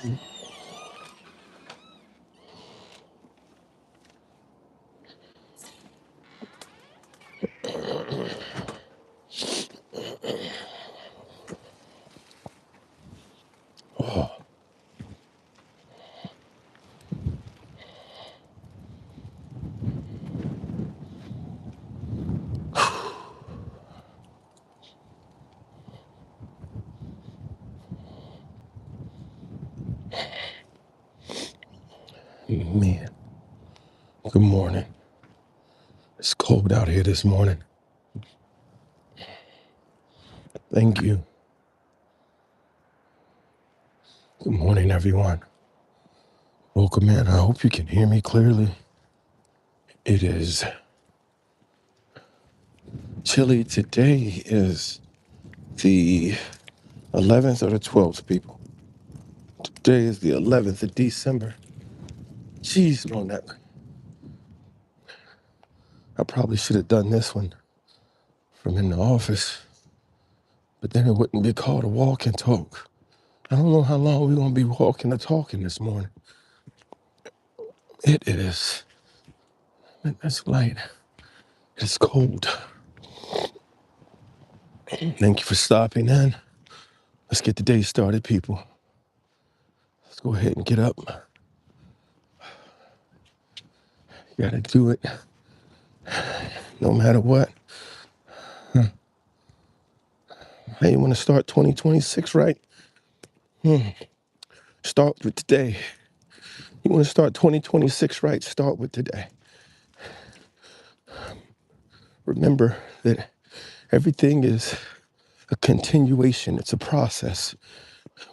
Man, good morning. It's cold out here this morning. Thank you. Good morning, everyone. Welcome in. I hope you can hear me clearly. It is chilly. Today is the 11th or the 12th, people. Today is the 11th of December. Jeez, on that. I probably should have done this one from in the office, but then it wouldn't be called a walk and talk. I don't know how long we're going to be walking or talking this morning. It is. It's light. It's cold. Thank you for stopping in. Let's get the day started, people. Let's go ahead and get up. You gotta do it no matter what. Hey, you wanna start 2026 right? Start with today. You wanna start 2026 right? Start with today. Remember that everything is a continuation. It's a process.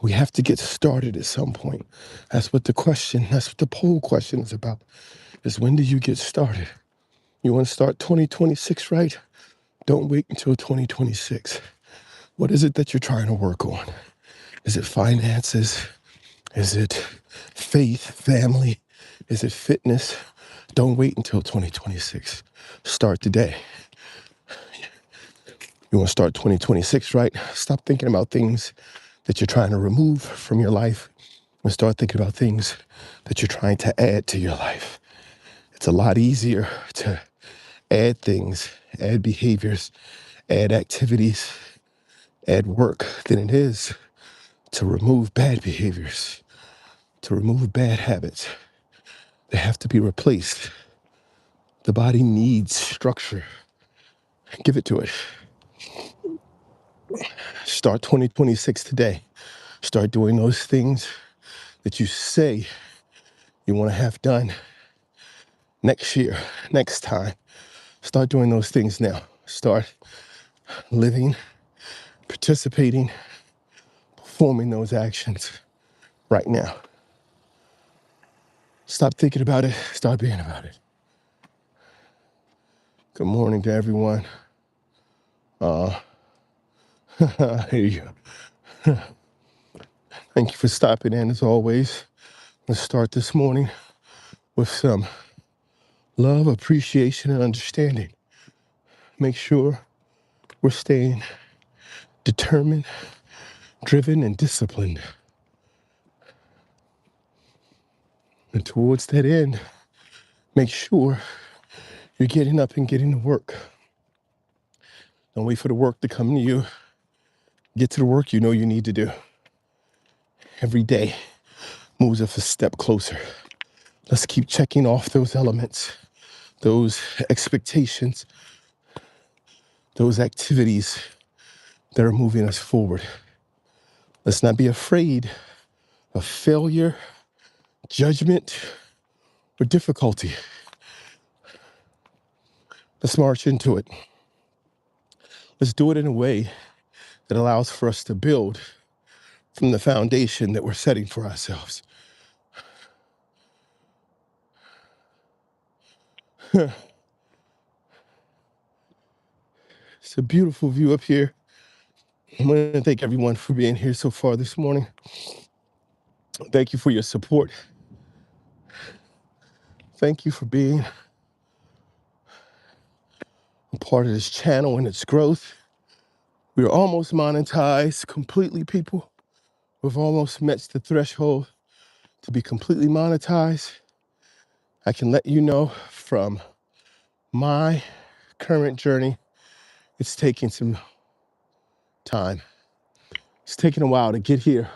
We have to get started at some point. That's what the poll question is about, is when do you get started? You wanna start 2026 right? Don't wait until 2026. What is it that you're trying to work on? Is it finances? Is it faith, family? Is it fitness? Don't wait until 2026. Start today. You want to start 2026, right? Stop thinking about things that you're trying to remove from your life and start thinking about things that you're trying to add to your life. It's a lot easier to add things, add behaviors, add activities, add work than it is to remove bad behaviors, to remove bad habits. They have to be replaced. The body needs structure. Give it to it. Start 2026 today. Start doing those things that you say you want to have done next year, next time. Start doing those things now. Start living, participating, performing those actions right now. Stop thinking about it. Start being about it. Good morning to everyone. Here you go. Thank you for stopping in as always. Let's start this morning with some love, appreciation, and understanding. Make sure we're staying determined, driven, and disciplined. And towards that end, make sure you're getting up and getting to work. Don't wait for the work to come to you. Get to the work you know you need to do. Every day moves us a step closer. Let's keep checking off those elements, those expectations, those activities that are moving us forward. Let's not be afraid of failure, judgment, or difficulty. Let's march into it. Let's do it in a way that allows for us to build from the foundation that we're setting for ourselves. It's a beautiful view up here. I want to thank everyone for being here so far this morning. Thank you for your support. Thank you for being a part of this channel and its growth. We're almost monetized completely, people. We've almost met the threshold to be completely monetized, I can let you know from my current journey, it's taking some time. It's taken a while to get here.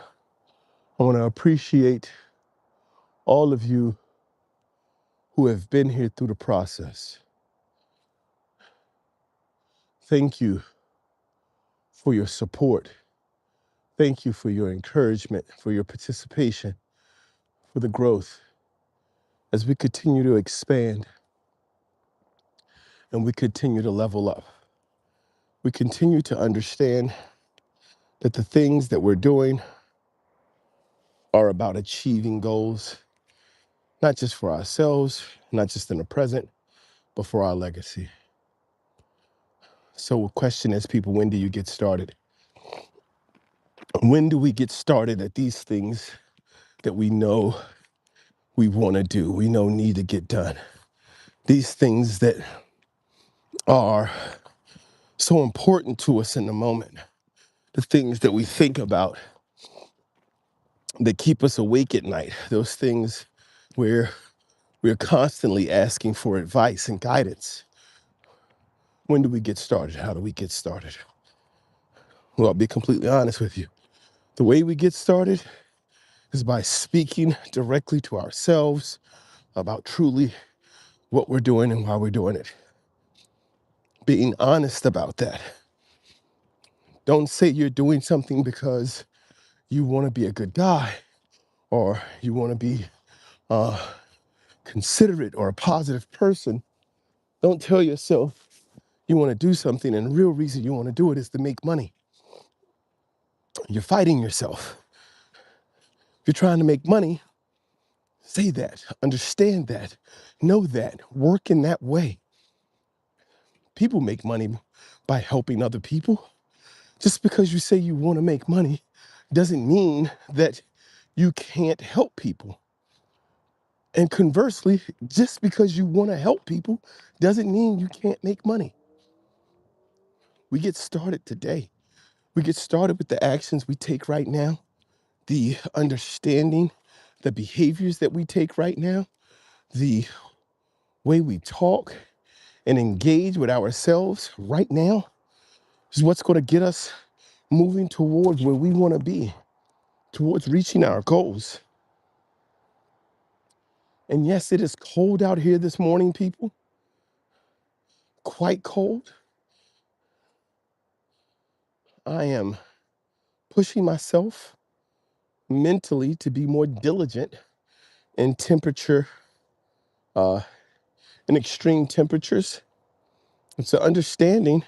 I want to appreciate all of you who have been here through the process. Thank you for your support. Thank you for your encouragement, for your participation, for the growth as we continue to expand and we continue to level up. We continue to understand that the things that we're doing are about achieving goals, not just for ourselves, not just in the present, but for our legacy. So the question is, people, when do you get started? When do we get started at these things that we know we want to do, we know need to get done? These things that are so important to us in the moment, the things that we think about that keep us awake at night, those things where we're constantly asking for advice and guidance. When do we get started? How do we get started? Well, I'll be completely honest with you. The way we get started is by speaking directly to ourselves about truly what we're doing and why we're doing it. Being honest about that. Don't say you're doing something because you want to be a good guy or you want to be considerate or a positive person. Don't tell yourself you want to do something and the real reason you want to do it is to make money. You're fighting yourself. If you're trying to make money, say that, understand that, know that, work in that way. People make money by helping other people. Just because you say you want to make money doesn't mean that you can't help people. And conversely, just because you want to help people doesn't mean you can't make money. We get started today. We get started with the actions we take right now, the understanding, the behaviors that we take right now, the way we talk and engage with ourselves right now is what's going to get us moving towards where we want to be, towards reaching our goals. And yes, it is cold out here this morning, people. Quite cold. I am pushing myself mentally to be more diligent in temperature, in extreme temperatures. It's an understanding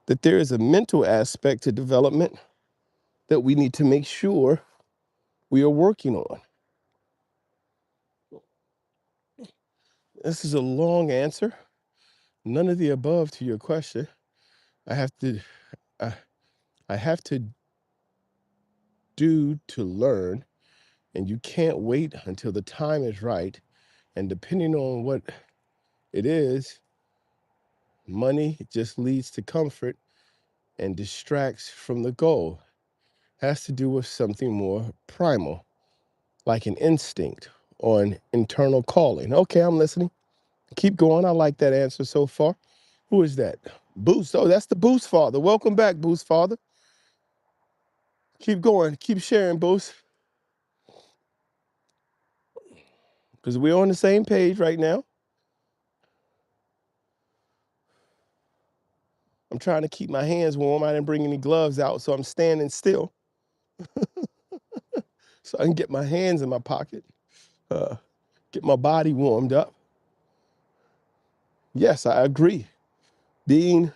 that there is a mental aspect to development that we need to make sure we are working on. This is a long answer. None of the above to your question. I have to do to learn, and you can't wait until the time is right. And depending on what it is, money just leads to comfort and distracts from the goal. Has to do with something more primal, like an instinct or an internal calling. Okay, I'm listening. Keep going. I like that answer so far. Who is that? Boost. Oh, that's the Boost Father. Welcome back, Boost Father. Keep going. Keep sharing, Boost. Because we're on the same page right now. I'm trying to keep my hands warm. I didn't bring any gloves out, so I'm standing still so I can get my hands in my pocket, get my body warmed up. Yes, I agree. Being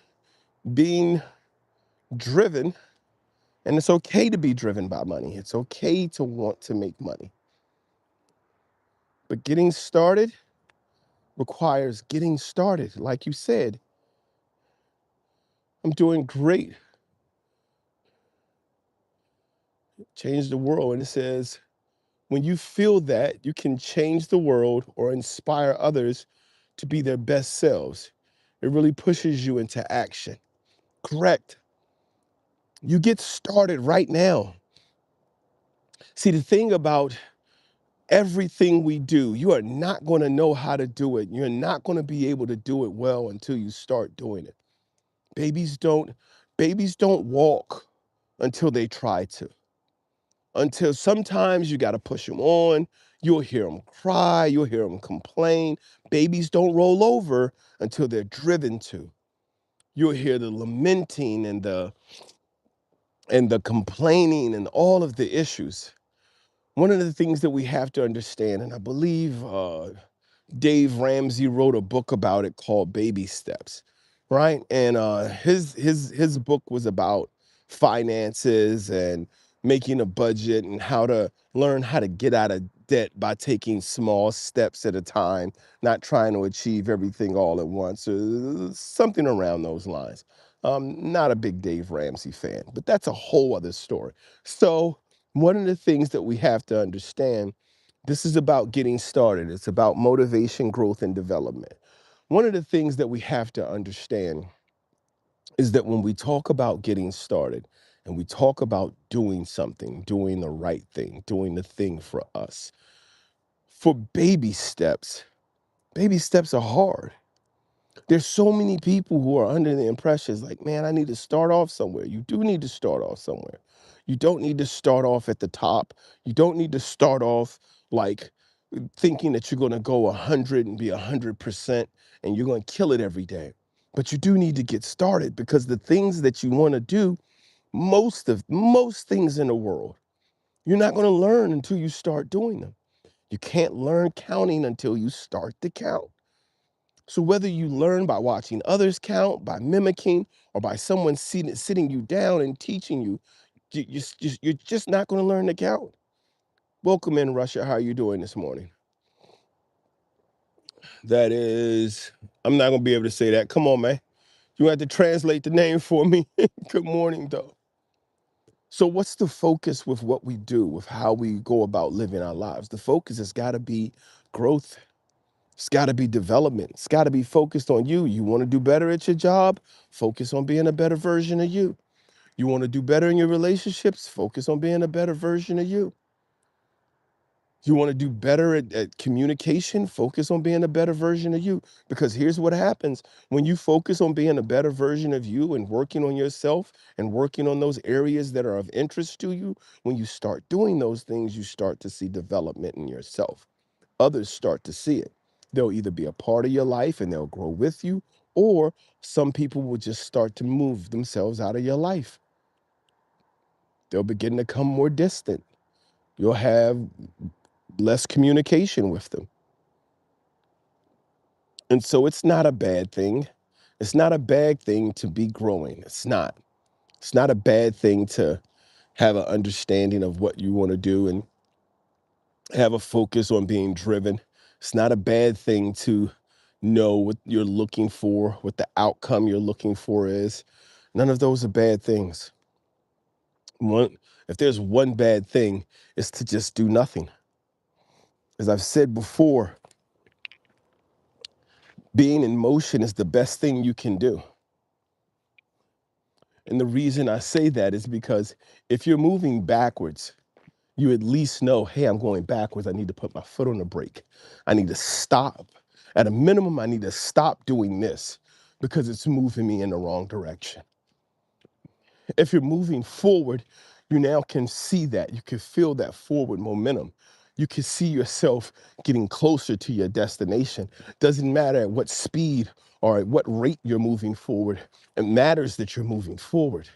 driven, and it's okay to be driven by money. It's okay to want to make money. But getting started requires getting started. Like you said, I'm doing great. Change the world. And it says, when you feel that, you can change the world or inspire others to be their best selves. It really pushes you into action. Correct. You get started right now. See, the thing about Everything we do, you are not going to know how to do it. You're not going to be able to do it well until you start doing it. Babies don't babies don't walk until they try to. Until sometimes you got to push them on. You'll hear them cry, you'll hear them complain. Babies don't roll over until they're driven to. You'll hear the lamenting and the complaining and all of the issues. One of the things that we have to understand, and I believe Dave Ramsey wrote a book about it called Baby Steps, right? And his book was about finances and making a budget and how to learn how to get out of debt by taking small steps at a time, not trying to achieve everything all at once, or something around those lines. Not a big Dave Ramsey fan, but that's a whole other story. So one of the things that we have to understand, this is about getting started. It's about motivation, growth, and development. One of the things that we have to understand is that when we talk about getting started and we talk about doing something, doing the right thing, doing the thing for us, for baby steps are hard. There's so many people who are under the impression, like, man, I need to start off somewhere. You do need to start off somewhere. You don't need to start off at the top. You don't need to start off like thinking that you're going to go 100 and be 100% and you're going to kill it every day. But you do need to get started, because the things that you want to do, most things in the world, you're not going to learn until you start doing them. You can't learn counting until you start to count. So whether you learn by watching others count, by mimicking, or by someone sitting you down and teaching you, you're just not going to learn to count. Welcome in, Russia. How are you doing this morning? That is, I'm not going to be able to say that. Come on, man. You have to translate the name for me. Good morning, though. So what's the focus with what we do, with how we go about living our lives? The focus has got to be growth. It's got to be development. It's got to be focused on you. You want to do better at your job? Focus on being a better version of you. You want to do better in your relationships? Focus on being a better version of you. You want to do better at communication? Focus on being a better version of you. Because here's what happens when you focus on being a better version of you and working on yourself and working on those areas that are of interest to you. When you start doing those things, you start to see development in yourself. Others start to see it. They'll either be a part of your life and they'll grow with you, or some people will just start to move themselves out of your life. They'll begin to come more distant. You'll have less communication with them. And so it's not a bad thing. It's not a bad thing to be growing. It's not. It's not a bad thing to have an understanding of what you want to do and have a focus on being driven. It's not a bad thing to know what you're looking for, what the outcome you're looking for is. None of those are bad things. If there's one bad thing, it's to just do nothing. As I've said before, being in motion is the best thing you can do. And the reason I say that is because if you're moving backwards, you at least know, hey, I'm going backwards. I need to put my foot on the brake. I need to stop. At a minimum, I need to stop doing this because it's moving me in the wrong direction. If you're moving forward, you now can see that. You can feel that forward momentum. You can see yourself getting closer to your destination. Doesn't matter at what speed or at what rate you're moving forward. It matters that you're moving forward.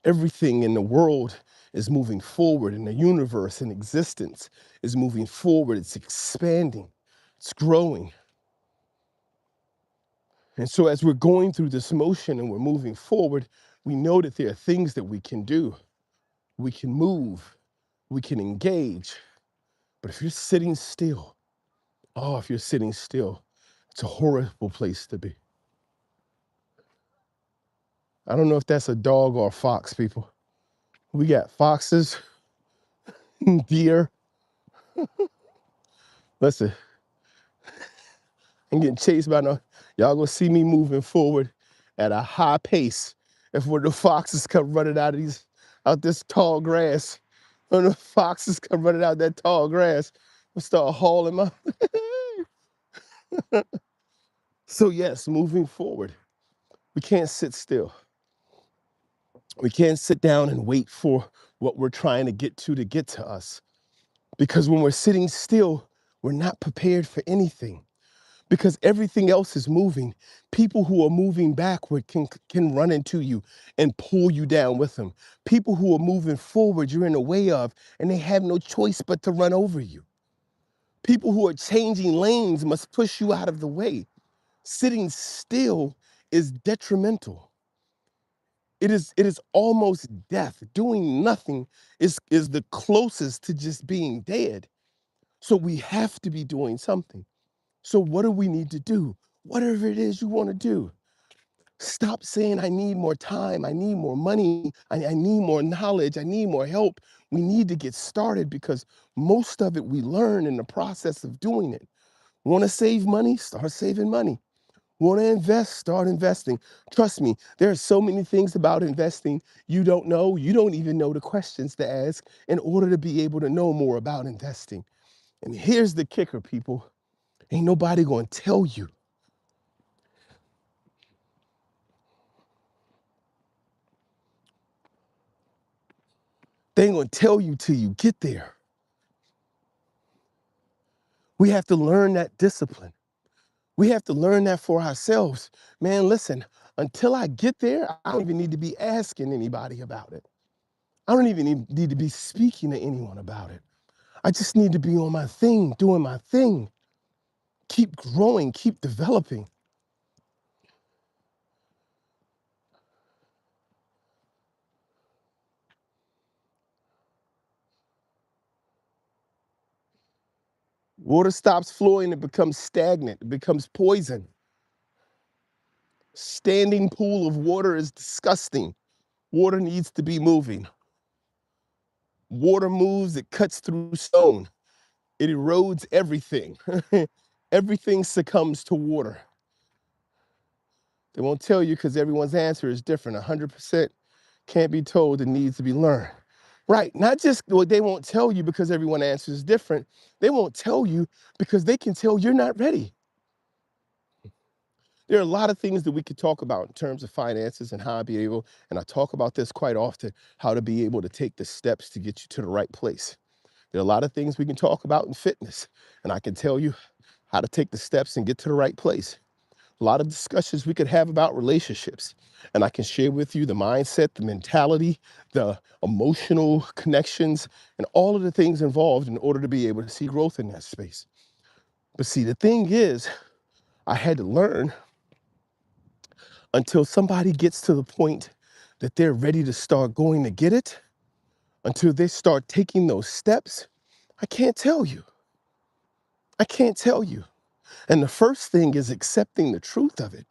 Everything in the world is moving forward, and the universe and existence is moving forward. It's expanding, it's growing. And so as we're going through this motion and we're moving forward, we know that there are things that we can do. We can move, we can engage. But if you're sitting still, if you're sitting still, it's a horrible place to be. I don't know if that's a dog or a fox, people. We got foxes, deer. Listen, I'm getting chased by no. Y'all gonna see me moving forward at a high pace. If one of the foxes come running out this tall grass, When the foxes come running out that tall grass, I start hauling my. So yes, moving forward, we can't sit still. We can't sit down and wait for what we're trying to get to us. Because when we're sitting still, we're not prepared for anything. Because everything else is moving. People who are moving backward can run into you and pull you down with them. People who are moving forward, you're in the way of, and they have no choice but to run over you. People who are changing lanes must push you out of the way. Sitting still is detrimental. It is almost death. Doing nothing is the closest to just being dead. So we have to be doing something. So what do we need to do? Whatever it is you want to do. Stop saying, I need more time, I need more money, I need more knowledge, I need more help. We need to get started because most of it we learn in the process of doing it. Want to save money? Start saving money. Want to invest? Start investing. Trust me, there are so many things about investing you don't know. You don't even know the questions to ask in order to be able to know more about investing. And here's the kicker, people. Ain't nobody going to tell you. They ain't going to tell you till you get there. We have to learn that discipline. We have to learn that for ourselves. Man, listen, until I get there, I don't even need to be asking anybody about it. I don't even need to be speaking to anyone about it. I just need to be on my thing, doing my thing. Keep growing, keep developing. Water stops flowing, it becomes stagnant, it becomes poison. Standing pool of water is disgusting. Water needs to be moving. Water moves, it cuts through stone. It erodes everything. Everything succumbs to water. They won't tell you because everyone's answer is different. 100% can't be told, it needs to be learned. Right, not just what they won't tell you because everyone's answer is different. They won't tell you because they can tell you're not ready. There are a lot of things that we could talk about in terms of finances and how to be able, and I talk about this quite often, how to be able to take the steps to get you to the right place. There are a lot of things we can talk about in fitness, and I can tell you how to take the steps and get to the right place. A lot of discussions we could have about relationships, and I can share with you the mindset, the mentality, the emotional connections, and all of the things involved in order to be able to see growth in that space. But see, the thing is, I had to learn until somebody gets to the point that they're ready to start going to get it, until they start taking those steps. I can't tell you. I can't tell you. And the first thing is accepting the truth of it,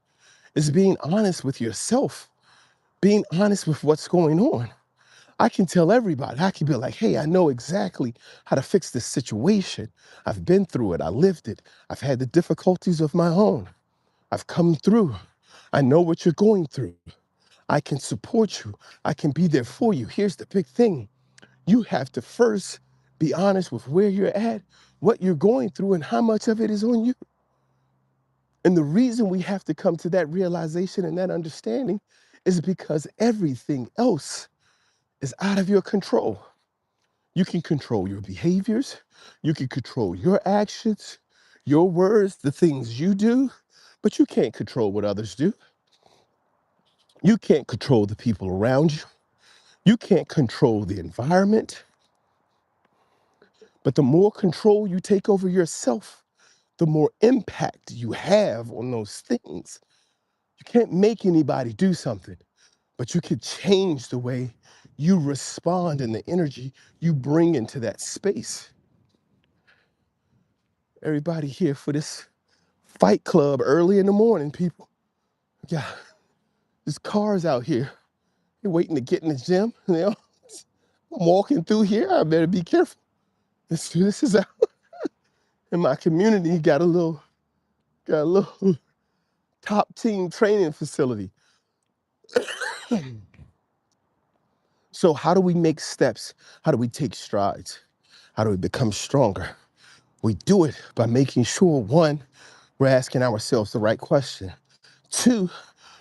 is being honest with yourself, being honest with what's going on. I can tell everybody, I can be like, hey, I know exactly how to fix this situation. I've been through it, I lived it. I've had the difficulties of my own. I've come through. I know what you're going through. I can support you. I can be there for you. Here's the big thing. You have to first be honest with where you're at, what you're going through, and how much of it is on you. And the reason we have to come to that realization and that understanding is because everything else is out of your control. You can control your behaviors, you can control your actions, your words, the things you do, but you can't control what others do. You can't control the people around you. You can't control the environment. But the more control you take over yourself, the more impact you have on those things. You can't make anybody do something, but you can change the way you respond and the energy you bring into that space. Everybody here for this fight club early in the morning, people. Yeah, there's cars out here. They're waiting to get in the gym. You know, I'm walking through here. I better be careful. This is out in my community. Got a little top team training facility. So how do we make steps? How do we take strides? How do we become stronger? We do it by making sure, one, we're asking ourselves the right question. Two,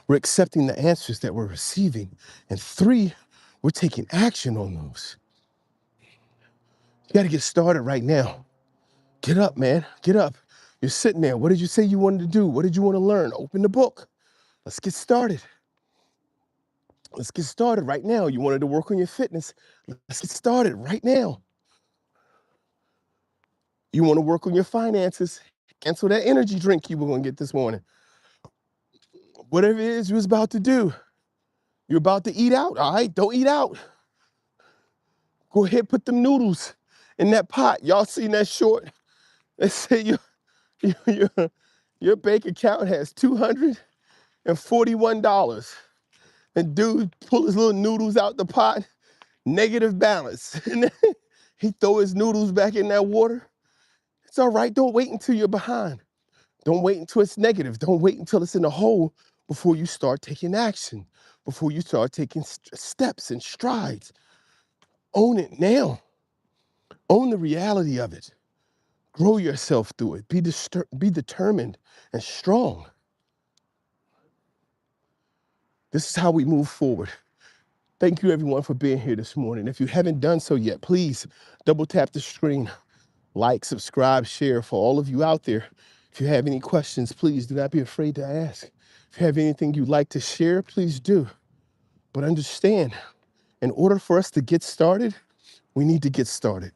we're accepting the answers that we're receiving. And three, we're taking action on those. You got to get started right now. Get up, man. Get up. You're sitting there. What did you say you wanted to do? What did you want to learn? Open the book. Let's get started. Let's get started right now. You wanted to work on your fitness. Let's get started right now. You want to work on your finances. Cancel that energy drink you were going to get this morning. Whatever it is you was about to do. You're about to eat out. All right, don't eat out. Go ahead, put them noodles in that pot. Y'all seen that short? They say your bank account has $241. And dude pull his little noodles out the pot, negative balance. And then he throw his noodles back in that water. It's all right, don't wait until you're behind. Don't wait until it's negative. Don't wait until it's in the hole before you start taking action, before you start taking steps and strides. Own it now. Own the reality of it. Grow yourself through it. Be determined and strong. This is how we move forward. Thank you, everyone, for being here this morning. If you haven't done so yet, please double tap the screen, like, subscribe, share. For all of you out there, if you have any questions, please do not be afraid to ask. If you have anything you'd like to share, please do. But understand, in order for us to get started, we need to get started.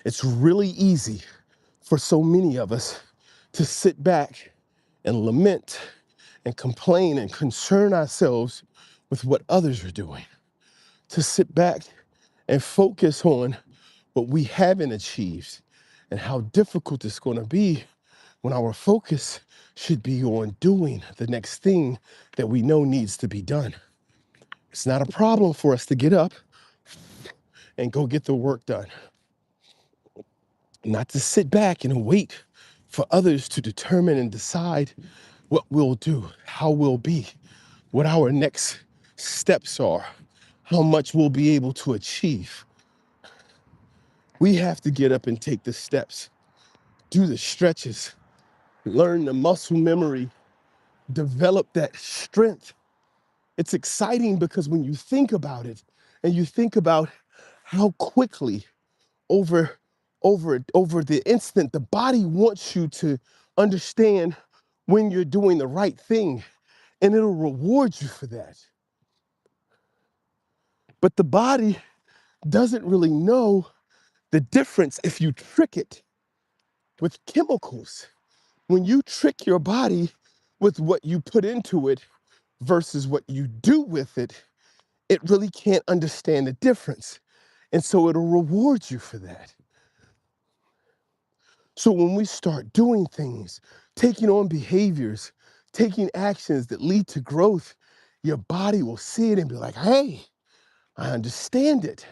It's really easy for so many of us to sit back and lament and complain and concern ourselves with what others are doing, to sit back and focus on what we haven't achieved and how difficult it's going to be when our focus should be on doing the next thing that we know needs to be done. It's not a problem for us to get up and go get the work done. Not to sit back and wait for others to determine and decide what we'll do, how we'll be, what our next steps are, how much we'll be able to achieve. We have to get up and take the steps, do the stretches, learn the muscle memory, develop that strength. It's exciting because when you think about it and you think about how quickly over the instant, the body wants you to understand when you're doing the right thing, and it'll reward you for that. But the body doesn't really know the difference if you trick it with chemicals. When you trick your body with what you put into it versus what you do with it, it really can't understand the difference. And so it'll reward you for that. So when we start doing things, taking on behaviors, taking actions that lead to growth, your body will see it and be like, hey, I understand it.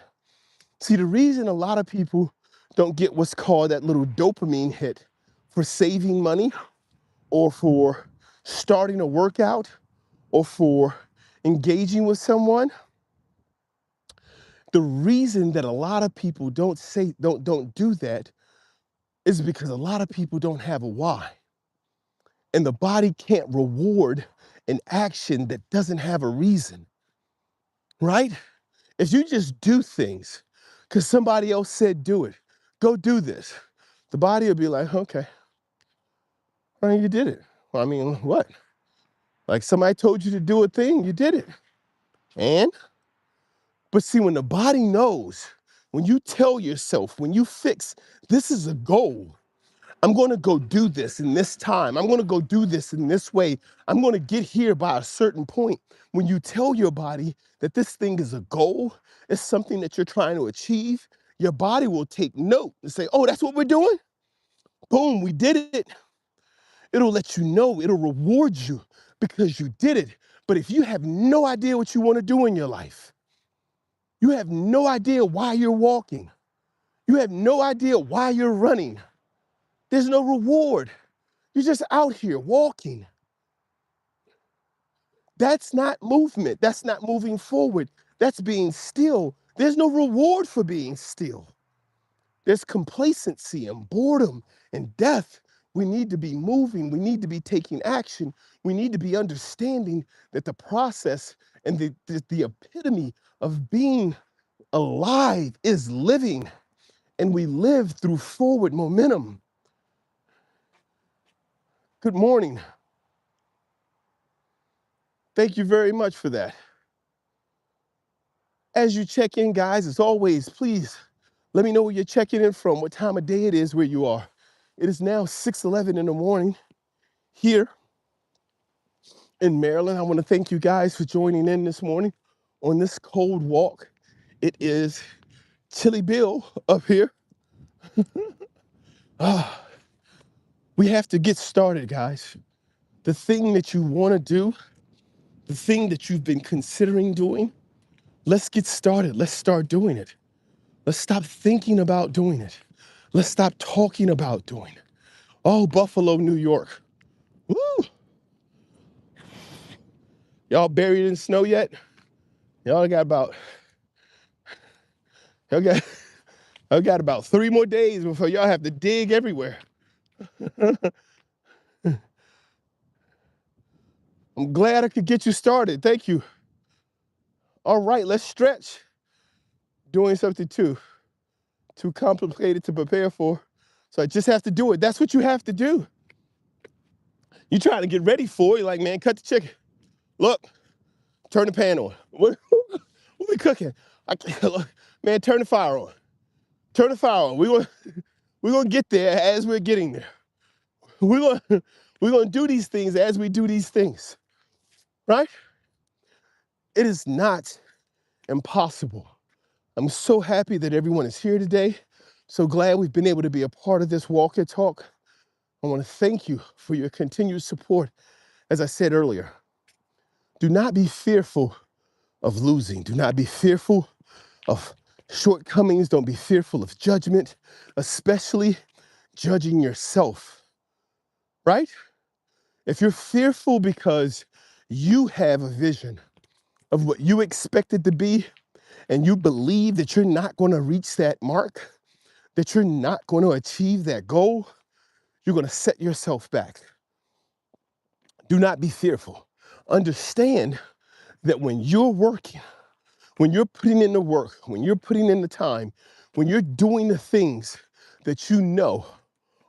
See, the reason a lot of people don't get what's called that little dopamine hit for saving money or for starting a workout or for engaging with someone, the reason that a lot of people don't do that is because a lot of people don't have a why. And the body can't reward an action that doesn't have a reason, right? If you just do things because somebody else said do it, go do this, the body will be like, okay, well, you did it. Well, I mean, what? Like somebody told you to do a thing, you did it. And? But see, when the body knows, when you tell yourself, when you fix, this is a goal. I'm going to go do this in this time. I'm going to go do this in this way. I'm going to get here by a certain point. When you tell your body that this thing is a goal, it's something that you're trying to achieve, your body will take note and say, oh, that's what we're doing? Boom, we did it. It'll let you know, it'll reward you because you did it. But if you have no idea what you want to do in your life, you have no idea why you're walking, you have no idea why you're running, there's no reward. You're just out here walking. That's not movement. That's not moving forward. That's being still. There's no reward for being still. There's complacency and boredom and death. We need to be moving. We need to be taking action. We need to be understanding that the process and the epitome of being alive is living, and we live through forward momentum. Good morning. Thank you very much for that. As you check in, guys, as always, please let me know where you're checking in from, what time of day it is where you are. It is now 6:11 in the morning here in Maryland. I want to thank you guys for joining in this morning on this cold walk. It is chilly Bill up here. We have to get started, guys. The thing that you want to do, the thing that you've been considering doing, let's get started. Let's start doing it. Let's stop thinking about doing it. Let's stop talking about doing it. Oh, Buffalo, New York. Woo! Y'all buried in snow yet? Y'all got about, y'all got, I got about 3 more days before y'all have to dig everywhere. I'm glad I could get you started. Thank you. All right, let's stretch. Doing something too complicated to prepare for. So I just have to do it. That's what you have to do. You trying to get ready for it. You're like, man, cut the chicken. Look, turn the pan on. What we cooking? I can't, look, man, turn the fire on. Turn the fire on. We're gonna get there as we're getting there. We're gonna do these things as we do these things, right? It is not impossible. I'm so happy that everyone is here today. So glad we've been able to be a part of this walk and talk. I want to thank you for your continued support. As I said earlier, do not be fearful of losing. Do not be fearful of shortcomings. Don't be fearful of judgment, especially judging yourself, right? If you're fearful because you have a vision of what you expect it to be, and you believe that you're not going to reach that mark, that you're not going to achieve that goal, you're going to set yourself back. Do not be fearful. Understand that when you're working, when you're putting in the work, when you're putting in the time, when you're doing the things that you know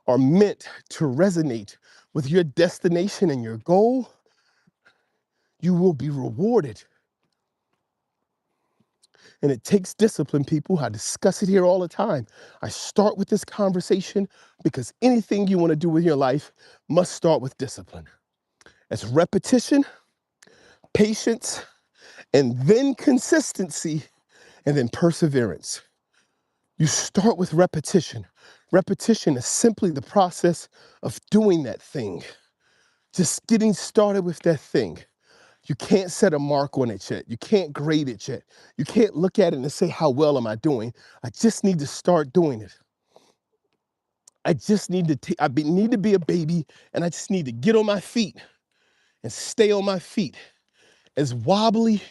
are meant to resonate with your destination and your goal, you will be rewarded. And it takes discipline, people. I discuss it here all the time. I start with this conversation because anything you want to do with your life must start with discipline. It's repetition, patience, and then consistency, and then perseverance. You start with repetition. Repetition is simply the process of doing that thing, just getting started with that thing. You can't set a mark on it yet. You can't grade it yet. You can't look at it and say, how well am I doing? I just need to start doing it. I just need to need to be a baby, and I just need to get on my feet and stay on my feet. As wobbly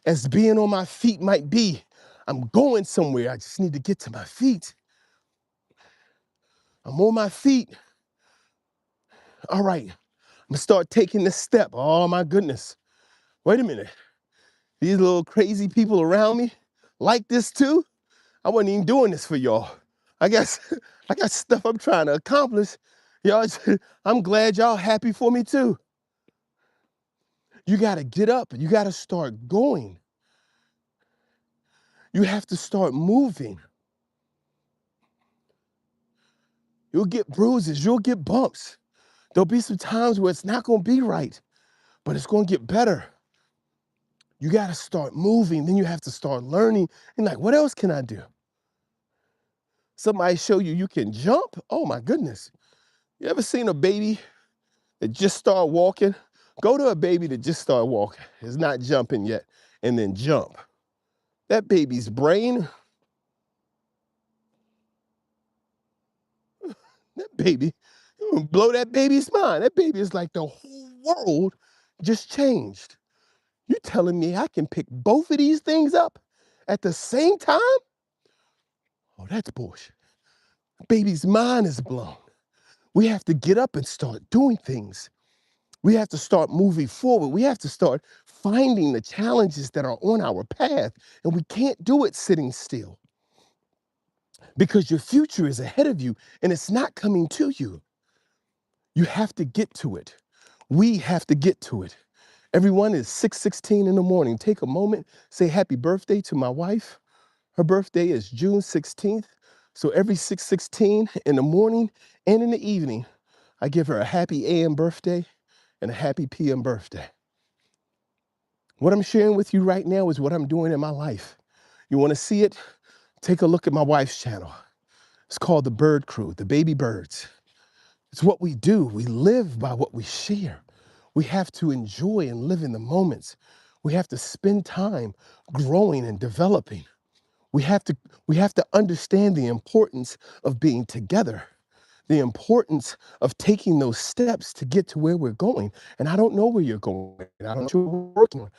as being on my feet might be, I'm going somewhere. I just need to get to my feet. I'm on my feet. All right, I'm gonna start taking this step. Oh my goodness. Wait a minute. These little crazy people around me like this too? I wasn't even doing this for y'all. I got stuff I'm trying to accomplish. Y'all, I'm glad y'all happy for me too. You gotta get up. You gotta start going. You have to start moving. You'll get bruises. You'll get bumps. There'll be some times where it's not gonna be right, but it's gonna get better. You gotta start moving. Then you have to start learning. And like, what else can I do? Somebody show you you can jump? Oh my goodness. You ever seen a baby that just started walking? Go to a baby that just started walking, is not jumping yet, and then jump. That baby's brain, that baby, you gonna blow that baby's mind. That baby is like the whole world just changed. You telling me I can pick both of these things up at the same time? Oh, that's bullshit. Baby's mind is blown. We have to get up and start doing things. We have to start moving forward. We have to start finding the challenges that are on our path. And we can't do it sitting still because your future is ahead of you and it's not coming to you. You have to get to it. We have to get to it. Everyone is 6:16 in the morning. Take a moment, say happy birthday to my wife. Her birthday is June 16th. So every 6:16 in the morning and in the evening, I give her a happy AM birthday and a happy PM birthday. What I'm sharing with you right now is what I'm doing in my life. You want to see it? Take a look at my wife's channel. It's called The Bird Crew, the baby birds. It's what we do. We live by what we share. We have to enjoy and live in the moments. We have to spend time growing and developing. We have to understand the importance of being together, the importance of taking those steps to get to where we're going. And I don't know where you're going. I don't know what you're working on.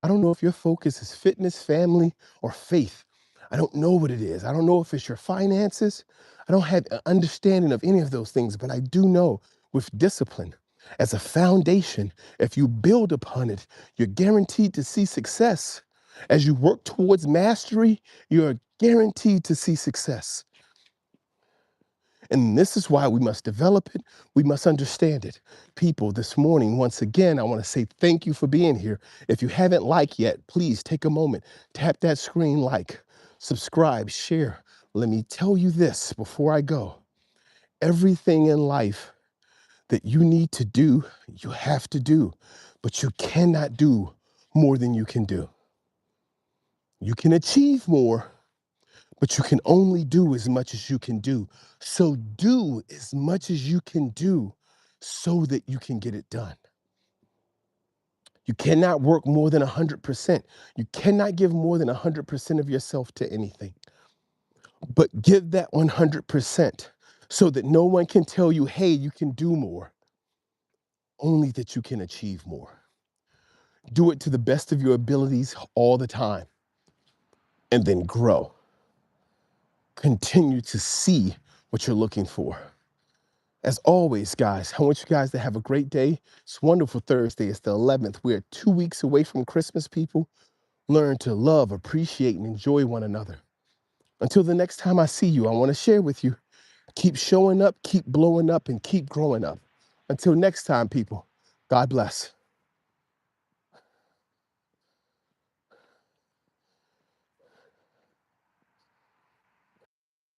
I don't know if your focus is fitness, family, or faith. I don't know what it is. I don't know if it's your finances. I don't have an understanding of any of those things, but I do know with discipline as a foundation, if you build upon it, you're guaranteed to see success. As you work towards mastery, you're guaranteed to see success. And this is why we must develop it. We must understand it. People, this morning, once again, I want to say thank you for being here. If you haven't liked yet, please take a moment, tap that screen like, subscribe, share. Let me tell you this before I go. Everything in life that you need to do, you have to do, but you cannot do more than you can do. You can achieve more, but you can only do as much as you can do. So do as much as you can do so that you can get it done. You cannot work more than 100%. You cannot give more than 100% of yourself to anything. But give that 100% so that no one can tell you, hey, you can do more. Only that you can achieve more. Do it to the best of your abilities all the time. And then grow. Continue to see what you're looking for. As always, guys, I want you guys to have a great day. It's wonderful Thursday. It's the 11th. We're 2 weeks away from Christmas, people. Learn to love, appreciate, and enjoy one another. Until the next time I see you, I want to share with you, keep showing up, keep blowing up, and keep growing up. Until next time, people, God bless.